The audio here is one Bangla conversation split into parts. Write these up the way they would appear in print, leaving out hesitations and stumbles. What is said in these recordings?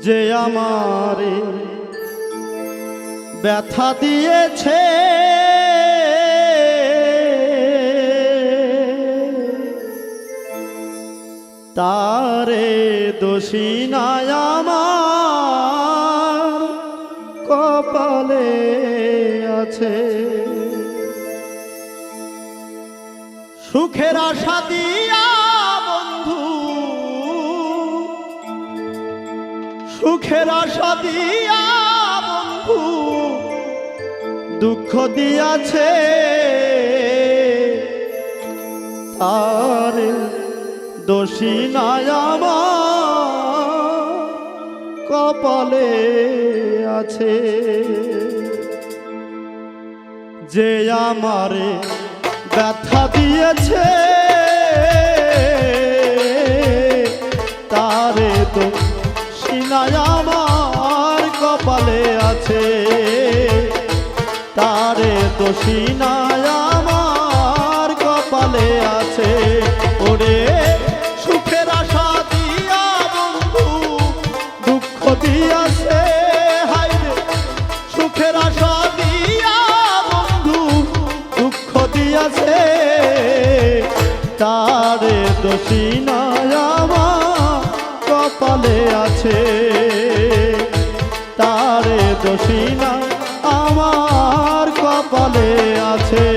যে আমারে ব্যথা দিয়েছে তারে দোষী নাই আমার কপালে আছে। সুখের আশা দিয়া বন্ধু, সুখের আশা দিয়া বন্ধু দুঃখ দিয়াছে তার দোষী নাই আমার কপালে আছে। যে আমারে ব্যথা দিয়েছে তারে দোষী নাই আমার কপালে আছে, তারে দোষী নাই আমার কপালে আছে। ওরে সুখের আশা দিয়া বন্ধু দুঃখ দিয়াছে, হায়রে সুখের আশা দিয়া বন্ধু দুঃখ দিয়াছে তারে দোষী নাই আমার কপালে আছে, তারে দোষী নাই আমার কপালে আছে।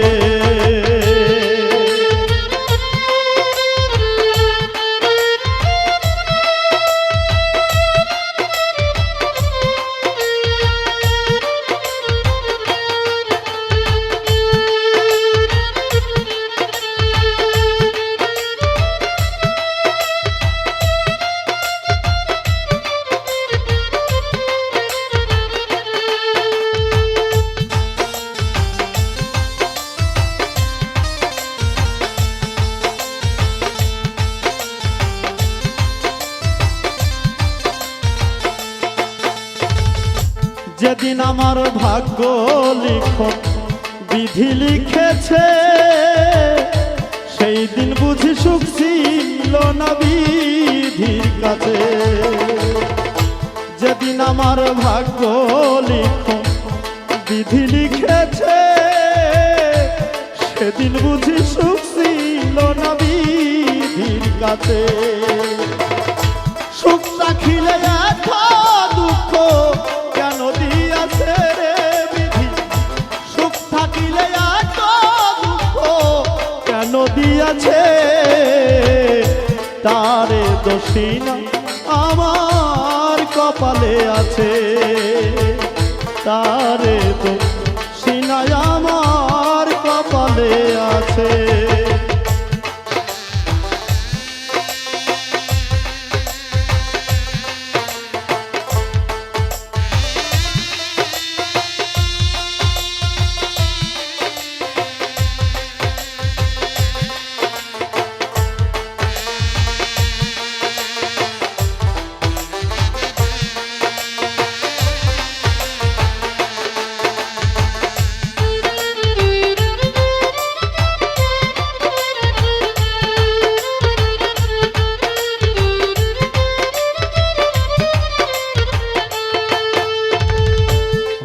যেদিন আমার ভাগ্য লিখন বিধি লিখেছে সেই দিন বুঝি সুখ ছিল না বিধির কাছে। যেদিন আমার ভাগ্য লিখন বিধি লিখেছে সেদিন বুঝি সুখ ছিল না বিধির কাছে। সুখ রাখিলে এত দুঃখ কেন দিয়াছে রে বিধি, সুখ থাকিলে এত দুঃখ কেন দিয়াছে তারে দোষী নাই আমার কপালে আছে, তারে দোষী নাই আমার কপালে আছে।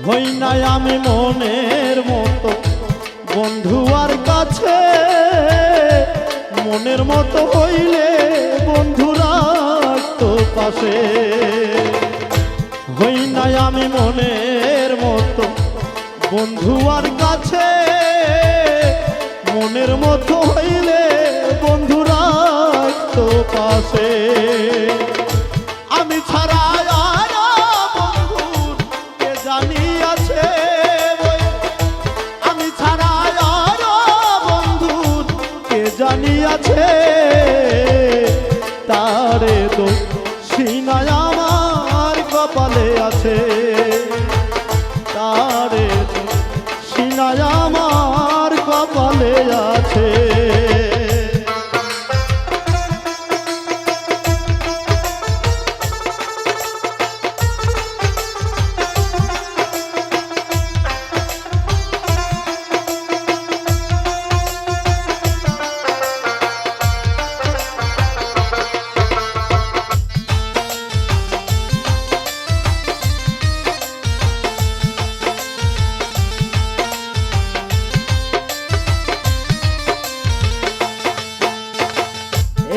হই নাই আমি মনের মতো বন্ধু আর কাছে, মনের মতো হইলে বন্ধু রাখতো পাশে। হই নাই আমি মনের মতো বন্ধু আর কাছে, মনের মতো হইলে বন্ধু রাখতো পাশে। আমি ছাড়া জানিয়াছে আমি ছাড়া আর বন্ধুর কে জানিয়াছে তারে দোষী নাই আমার কপালে আছে, তারে দোষী নাই আমার কপালে আছে।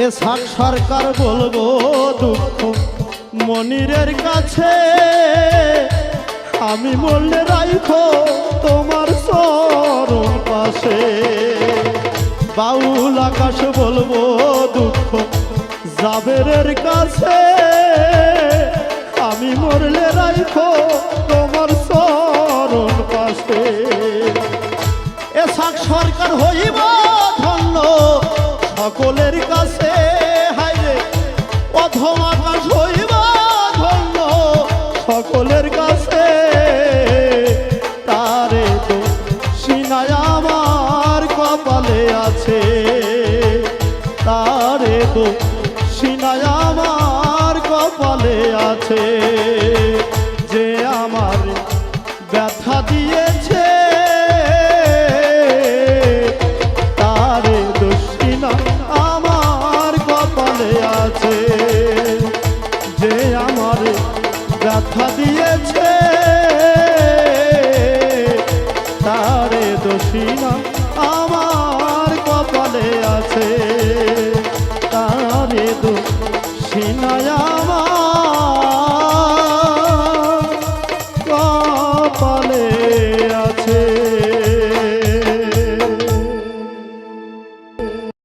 এসাক সরকার বলবো দুঃখ মনিরের কাছে, আমি মরলে রাইখো তোমার চরণ পাশে। বাউল আকাশ বলবো দুঃখ জাবেরের কাছে, আমি মরলে রাইখো তোমার চরণ পাশে। এসাক সরকার হইব ধন্য সকলের কাছে, হাইরে অধম আকাশ হইব ধন্য সকলের কাছে। তারে তো সিনায় আমার কপালে আছে, তারে তো সিনায় আমার কপালে আছে। যে আমার ব্যথা দিয়েছে তারে দোষিনা আমার কপালে আছে। যে আমার ব্যথা দিয়েছে তারে দোষিনা আমার কপালে আছে, তারে দোষিনা